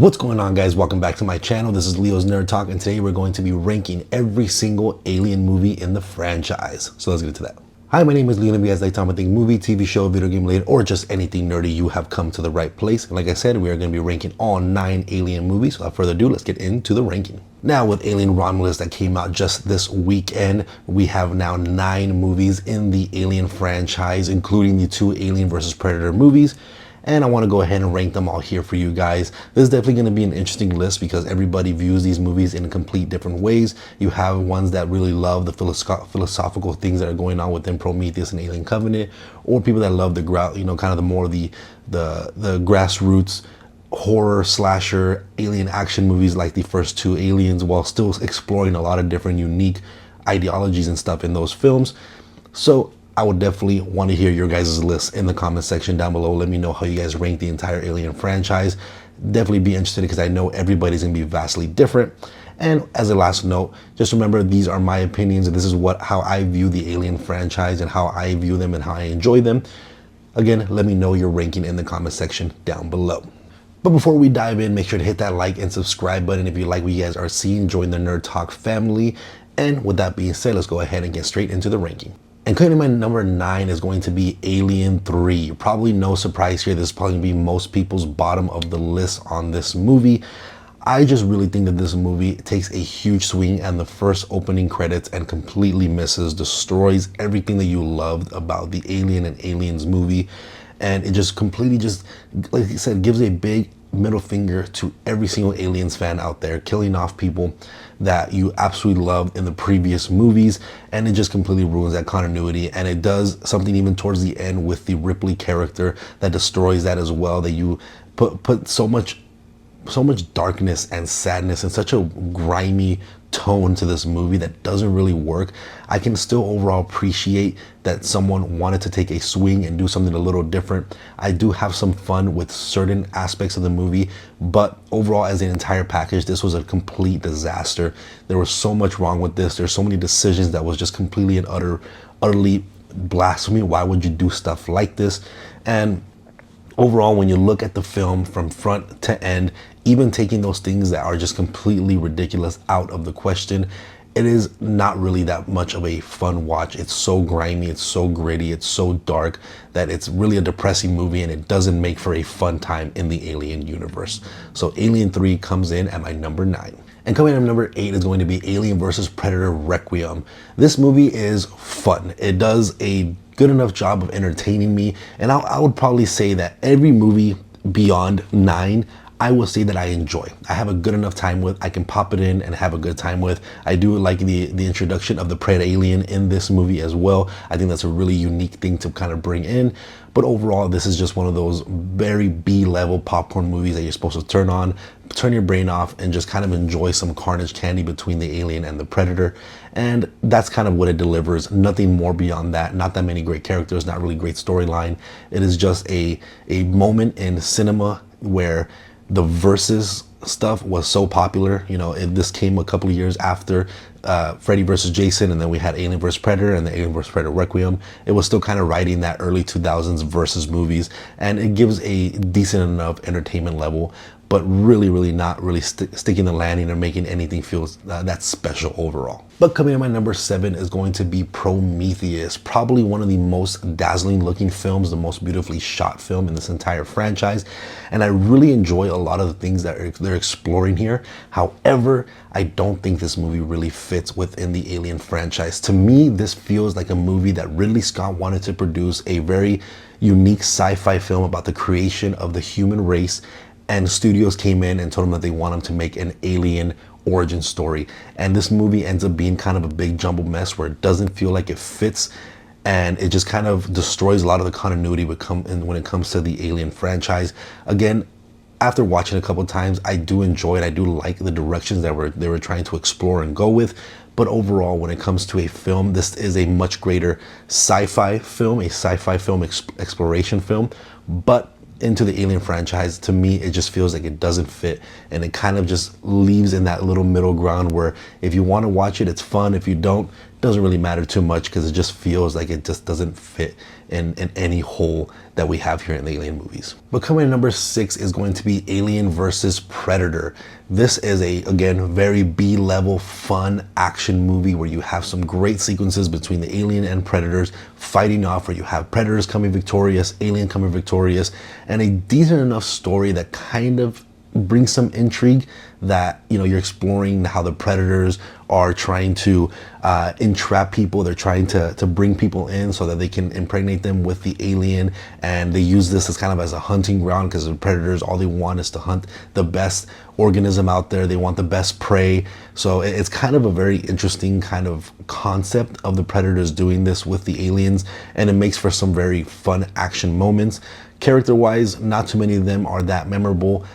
What's going on, guys? Welcome back to my channel. This is Leo's Nerd Talk, and today we're going to be ranking every single Alien movie in the franchise. So let's get into that. Hi, my name is Leo, and as I talk about movie, TV show, video game related, or just anything nerdy, you have come to the right place. And like I said, we are going to be ranking all 9 Alien movies. So without further ado, let's get into the ranking. Now, with Alien Romulus that came out just this weekend, we have now 9 movies in the Alien franchise, including the 2 Alien vs. Predator movies. And I want to go ahead and rank them all here for you guys. This is definitely going to be an interesting list because everybody views these movies in complete different ways. You have ones that really love the philosophical things that are going on within Prometheus and Alien Covenant, or people that love the kind of the more the grassroots horror slasher alien action movies like the first 2 Aliens, while still exploring a lot of different unique ideologies and stuff in those films. So I would definitely want to hear your guys' list in the comment section down below. Let me know how you guys rank the entire Alien franchise. Definitely be interested because I know everybody's going to be vastly different. And as a last note, just remember these are my opinions and this is how I view the Alien franchise and how I view them and how I enjoy them. Again, let me know your ranking in the comment section down below. But before we dive in, make sure to hit that like and subscribe button if you like what you guys are seeing. Join the Nerd Talk family. And with that being said, let's go ahead and get straight into the ranking. And coming in my number 9 is going to be Alien 3. Probably no surprise here. This is probably going to be most people's bottom of the list on this movie. I just really think that this movie takes a huge swing and the first opening credits and completely destroys everything that you loved about the Alien and Aliens movie. And it just completely like I said, gives a big middle finger to every single Aliens fan out there, killing off people that you absolutely loved in the previous movies, and it just completely ruins that continuity. And it does something even towards the end with the Ripley character that destroys that as well, that you put so much darkness and sadness and such a grimy tone to this movie that doesn't really work. I can still overall appreciate that someone wanted to take a swing and do something a little different. I do have some fun with certain aspects of the movie, but overall as an entire package, this was a complete disaster. There was so much wrong with this. There's so many decisions that was just completely and utterly blasphemy. Why would you do stuff like this? And overall, when you look at the film from front to end, even taking those things that are just completely ridiculous out of the question, it is not really that much of a fun watch. It's so grimy, it's so gritty, it's so dark that it's really a depressing movie and it doesn't make for a fun time in the Alien universe. So Alien 3 comes in at my number 9. And coming in at number 8 is going to be Alien vs. Predator Requiem. This movie is fun. It does a good enough job of entertaining me, and I would probably say that every movie beyond 9 I will say that I enjoy. I have a good enough time with. I can pop it in and have a good time with. I do like the introduction of the Pred Alien in this movie as well. I think that's a really unique thing to kind of bring in. But overall, this is just one of those very B-level popcorn movies that you're supposed to turn on, turn your brain off, and just kind of enjoy some carnage candy between the alien and the predator. And that's kind of what it delivers. Nothing more beyond that. Not that many great characters, not really great storyline. It is just a moment in cinema where the versus stuff was so popular. You know, this came a couple of years after Freddy versus Jason, and then we had Alien vs. Predator and the Alien vs. Predator Requiem. It was still kind of riding that early 2000s versus movies, and it gives a decent enough entertainment level, but really not really sticking the landing or making anything feel that special overall. But coming in my number 7 is going to be Prometheus. Probably one of the most dazzling looking films, the most beautifully shot film in this entire franchise. And I really enjoy a lot of the things that they're exploring here. However, I don't think this movie really fits within the Alien franchise. To me, this feels like a movie that Ridley Scott wanted to produce a very unique sci-fi film about the creation of the human race, and studios came in and told them that they want them to make an alien origin story. And this movie ends up being kind of a big jumbled mess where it doesn't feel like it fits, and it just kind of destroys a lot of the continuity when it comes to the Alien franchise. Again, after watching a couple of times, I do enjoy it. I do like the directions that they were trying to explore and go with. But overall, when it comes to a film, this is a much greater sci-fi film, exploration film. But into the Alien franchise, to me, it just feels like it doesn't fit, and it kind of just leaves in that little middle ground where if you want to watch it, it's fun. If you don't, doesn't really matter too much because it just feels like it just doesn't fit in any hole that we have here in the Alien movies. But coming in number 6 is going to be Alien versus Predator. This is a, again, very B-level fun action movie where you have some great sequences between the alien and predators fighting off, where you have predators coming victorious, alien coming victorious, and a decent enough story that kind of brings some intrigue, that, you know, you're exploring how the predators are trying to entrap people. They're trying to bring people in so that they can impregnate them with the alien, and they use this as kind of as a hunting ground, because the predators, all they want is to hunt the best organism out there. They want the best prey. So it's kind of a very interesting kind of concept of the predators doing this with the aliens, and it makes for some very fun action moments. Character-wise, not too many of them are that memorable.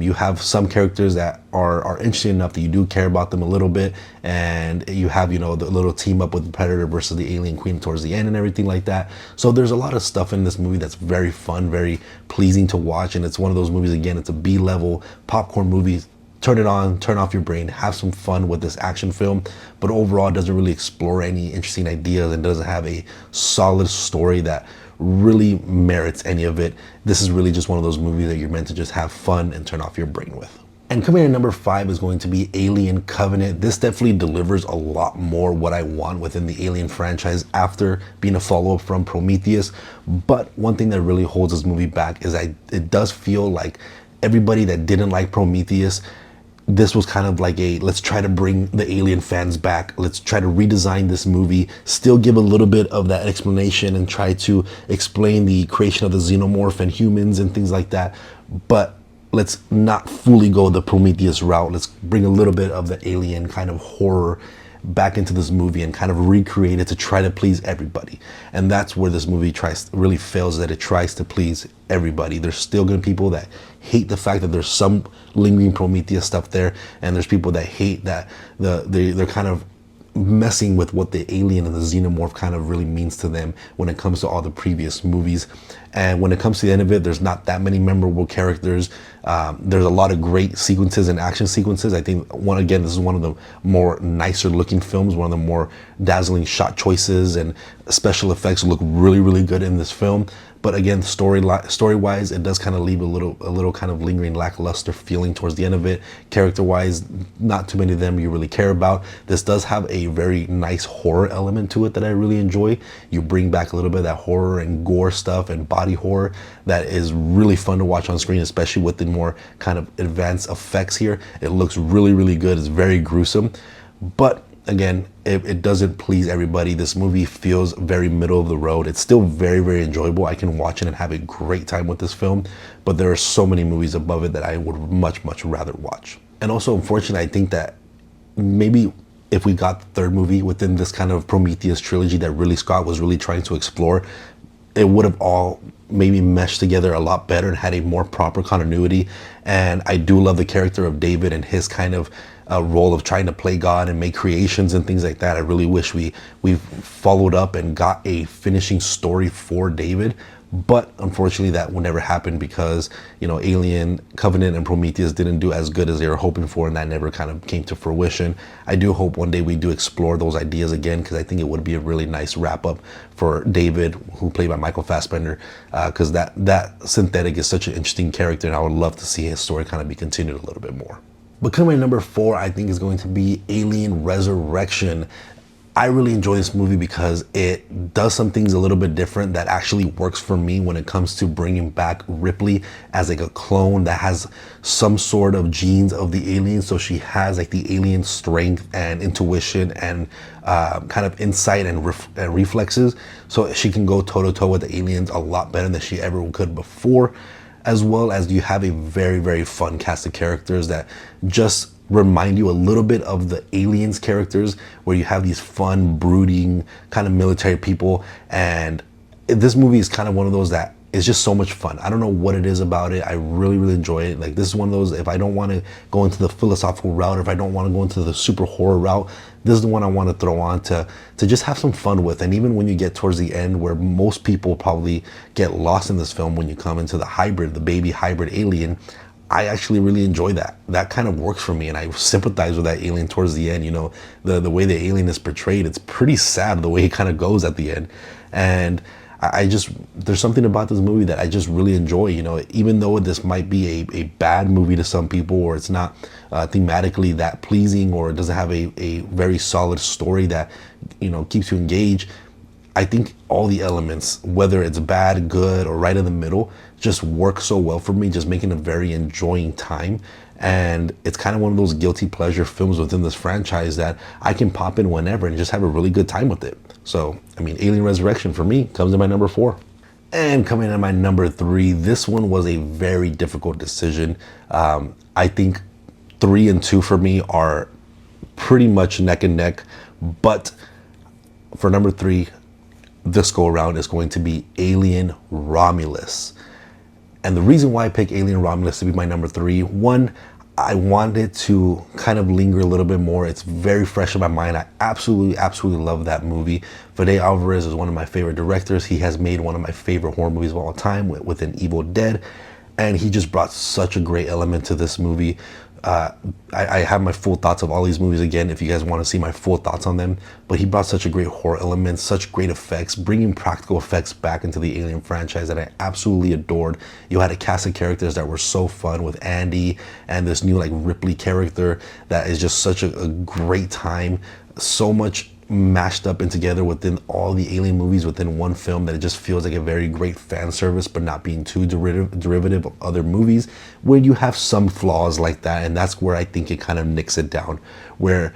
You have some characters that are interesting enough that you do care about them a little bit, and you have, you know, the little team up with the Predator versus the Alien Queen towards the end and everything like that. So there's a lot of stuff in this movie that's very fun, very pleasing to watch, and it's one of those movies, again, it's a B-level popcorn movie. Turn it on, turn off your brain, have some fun with this action film, but overall it doesn't really explore any interesting ideas and doesn't have a solid story that really merits any of it. This is really just one of those movies that you're meant to just have fun and turn off your brain with. And coming in at number 5 is going to be Alien Covenant. This definitely delivers a lot more what I want within the Alien franchise after being a follow-up from Prometheus. But one thing that really holds this movie back is it does feel like everybody that didn't like Prometheus, this was kind of like a, let's try to bring the Alien fans back. Let's try to redesign this movie, still give a little bit of that explanation and try to explain the creation of the xenomorph and humans and things like that. But let's not fully go the Prometheus route. Let's bring a little bit of the alien kind of horror back into this movie and kind of recreate it to try to please everybody. And that's where this movie really fails, that it tries to please everybody. There's still gonna be people that hate the fact that there's some lingering Prometheus stuff there, and there's people that hate that they're kind of messing with what the alien and the xenomorph kind of really means to them when it comes to all the previous movies. And when it comes to the end of it, there's not that many memorable characters. There's a lot of great sequences and action sequences. I think, this is one of the more nicer looking films, one of the more dazzling shot choices, and special effects look really, really good in this film. But again, story-wise, it does kind of leave a little kind of lingering lackluster feeling towards the end of it. Character-wise, not too many of them you really care about. This does have a very nice horror element to it that I really enjoy. You bring back a little bit of that horror and gore stuff and body horror that is really fun to watch on screen, especially with the more kind of advanced effects here. It looks really, really good. It's very gruesome. But again, it doesn't please everybody. This movie feels very middle of the road. It's still very, very enjoyable. I can watch it and have a great time with this film, but there are so many movies above it that I would much, much rather watch. And also, unfortunately, I think that maybe if we got the third movie within this kind of Prometheus trilogy that Ridley Scott was really trying to explore, it would have all maybe meshed together a lot better and had a more proper continuity. And I do love the character of David and his kind of role of trying to play God and make creations and things like that. I really wish we've followed up and got a finishing story for David. But unfortunately, that will never happen because, you know, Alien Covenant and Prometheus didn't do as good as they were hoping for, and that never kind of came to fruition. I do hope one day we do explore those ideas again, because I think it would be a really nice wrap up for David, who played by Michael Fassbender, because that synthetic is such an interesting character, and I would love to see his story kind of be continued a little bit more. But coming in number 4, I think, is going to be Alien Resurrection. I really enjoy this movie because it does some things a little bit different that actually works for me when it comes to bringing back Ripley as like a clone that has some sort of genes of the alien. So she has like the alien strength and intuition and kind of insight and reflexes. So she can go toe to toe with the aliens a lot better than she ever could before. As well as you have a very, very fun cast of characters that just remind you a little bit of the Aliens characters, where you have these fun, brooding kind of military people. And this movie is kind of one of those that is just so much fun. I don't know what it is about it. I really, really enjoy it. Like, this is one of those, if I don't want to go into the philosophical route, or if I don't want to go into the super horror route, this is the one I want to throw on to just have some fun with. And even when you get towards the end, where most people probably get lost in this film, when you come into the hybrid, the baby hybrid alien, I actually really enjoy that. That kind of works for me, and I sympathize with that alien towards the end. The way the alien is portrayed, it's pretty sad the way it kind of goes at the end. And I just, there's something about this movie that I just really enjoy. Even though this might be a bad movie to some people, or it's not thematically that pleasing, or it doesn't have a very solid story that keeps you engaged. I think all the elements, whether it's bad, good, or right in the middle, just work so well for me, just making a very enjoying time. And it's kind of one of those guilty pleasure films within this franchise that I can pop in whenever and just have a really good time with it. So, I mean, Alien Resurrection for me comes in my number 4. And coming in at my number 3, this one was a very difficult decision. I think 3 and 2 for me are pretty much neck and neck, but for number 3, this go around is going to be Alien Romulus. And the reason why I pick Alien Romulus to be my number 3, one, I wanted to kind of linger a little bit more. It's very fresh in my mind. I absolutely love that movie. Fede Alvarez is one of my favorite directors. He has made one of my favorite horror movies of all time with an Evil Dead. And he just brought such a great element to this movie. I have my full thoughts of all these movies again if you guys want to see my full thoughts on them, but he brought such a great horror element, such great effects, bringing practical effects back into the Alien franchise that I absolutely adored. You had a cast of characters that were so fun with Andy and this new Ripley character that is just such a great time. So much mashed up and together within all the Alien movies within one film that it just feels like a very great fan service, but not being too derivative of other movies where you have some flaws like that. And that's where I think it kind of nicks it down, where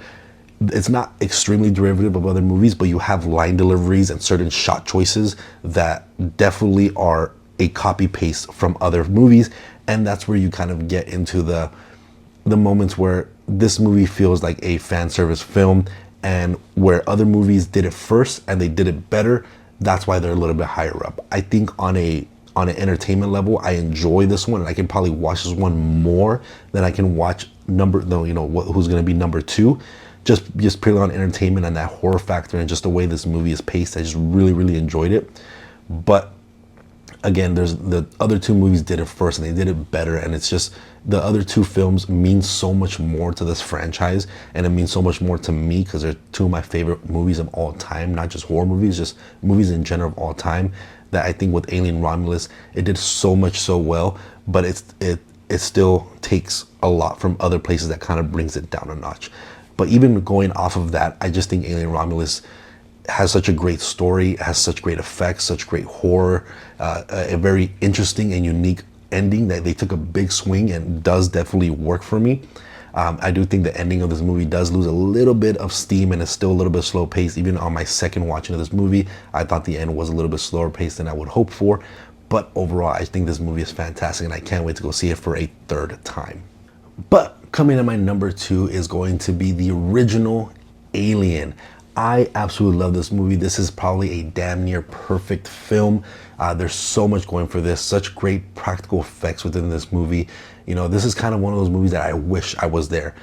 it's not extremely derivative of other movies, but you have line deliveries and certain shot choices that definitely are a copy paste from other movies. And that's where you kind of get into the moments where this movie feels like a fan service film, and where other movies did it first and they did it better. That's why they're a little bit higher up. I think on an entertainment level, I enjoy this one, and I can probably watch this one more than I can watch who's going to be number 2, just purely on entertainment and that horror factor and just the way this movie is paced. I just really enjoyed it. But again, there's the other 2 movies did it first and they did it better, and it's just the other 2 films mean so much more to this franchise, and it means so much more to me because they're 2 of my favorite movies of all time, not just horror movies, just movies in general of all time, that I think with Alien Romulus, it did so much so well, but it still takes a lot from other places that kind of brings it down a notch. But even going off of that, I just think Alien Romulus has such a great story, has such great effects, such great horror, a very interesting and unique ending that they took a big swing and does definitely work for me. I do think the ending of this movie does lose a little bit of steam and is still a little bit slow paced. Even on my second watching of this movie, I thought the end was a little bit slower paced than I would hope for. But overall, I think this movie is fantastic and I can't wait to go see it for a 3rd time. But coming in my number 2 is going to be the original Alien. I absolutely love this movie. This is probably a damn near perfect film. There's so much going for this, such great practical effects within this movie. This is kind of one of those movies that I wish I was there.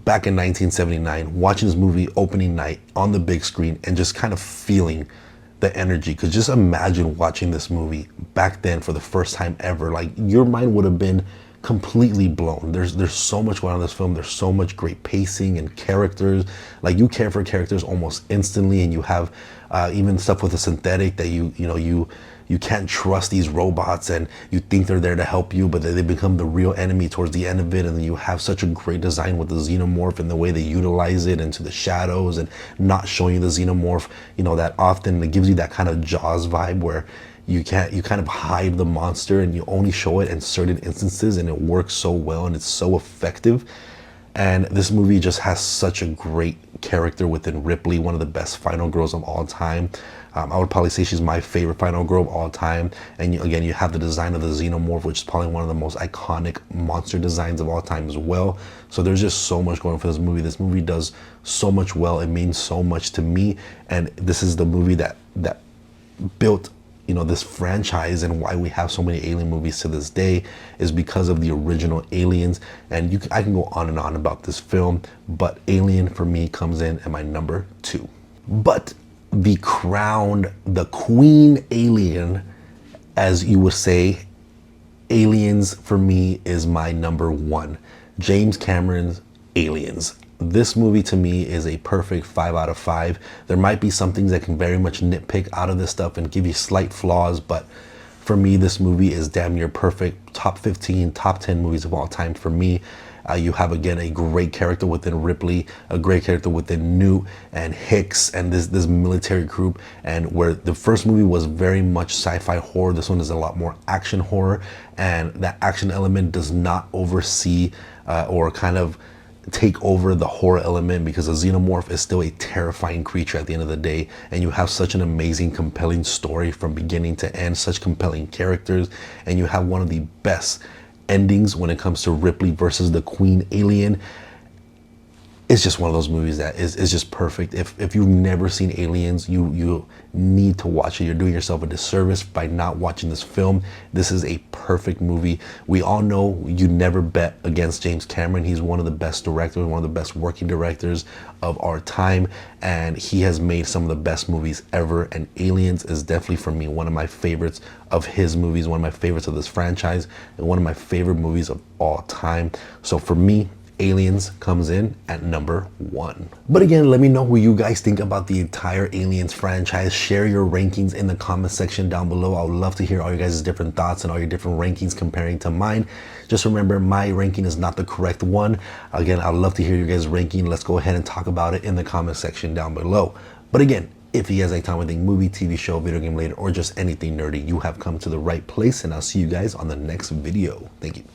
Back in 1979, watching this movie opening night on the big screen and just kind of feeling the energy. Because just imagine watching this movie back then for the first time ever. Your mind would have been completely blown. There's so much going on in this film. There's so much great pacing and characters. You care for characters almost instantly, and you have even stuff with the synthetic that you can't trust these robots, and you think they're there to help you, but they become the real enemy towards the end of it. And then you have such a great design with the xenomorph and the way they utilize it into the shadows and not showing you the xenomorph that often. It gives you that kind of Jaws vibe where you kind of hide the monster and you only show it in certain instances, and it works so well and it's so effective. And this movie just has such a great character within Ripley, one of the best final girls of all time. I would probably say she's my favorite final girl of all time. And again, you have the design of the xenomorph, which is probably one of the most iconic monster designs of all time as well. So there's just so much going for this movie. This movie does so much well. It means so much to me. And this is the movie that built this franchise, and why we have so many Alien movies to this day is because of the original Aliens. And I can go on and on about this film, but Alien for me comes in at my number 2. But the crowned, the queen alien, as you would say, Aliens for me is my number one. James Cameron's Aliens. This movie to me is a perfect 5 out of 5. There might be some things that can very much nitpick out of this stuff and give you slight flaws, but for me, this movie is damn near perfect. Top 15, top 10 movies of all time for me. You have, again, a great character within Ripley, a great character within Newt and Hicks and this military group. And where the first movie was very much sci-fi horror, this one is a lot more action horror. And that action element does not oversee or kind of take over the horror element, because a xenomorph is still a terrifying creature at the end of the day, and you have such an amazing, compelling story from beginning to end, such compelling characters, and you have one of the best endings when it comes to Ripley versus the Queen alien. It's just one of those movies that is just perfect. If you've never seen Aliens, you need to watch it. You're doing yourself a disservice by not watching this film. This is a perfect movie. We all know you never bet against James Cameron. He's one of the best directors, one of the best working directors of our time, and he has made some of the best movies ever. And Aliens is definitely, for me, one of my favorites of his movies, one of my favorites of this franchise, and one of my favorite movies of all time. So for me, Aliens comes in at number 1. But again, let me know what you guys think about the entire Aliens franchise. Share your rankings in the comment section down below. I would love to hear all your guys' different thoughts and all your different rankings comparing to mine. Just remember, my ranking is not the correct one. Again, I'd love to hear your guys' ranking. Let's go ahead and talk about it in the comment section down below. But again, if you guys like talking about movie, TV show, video game related, or just anything nerdy, you have come to the right place, and I'll see you guys on the next video. Thank you.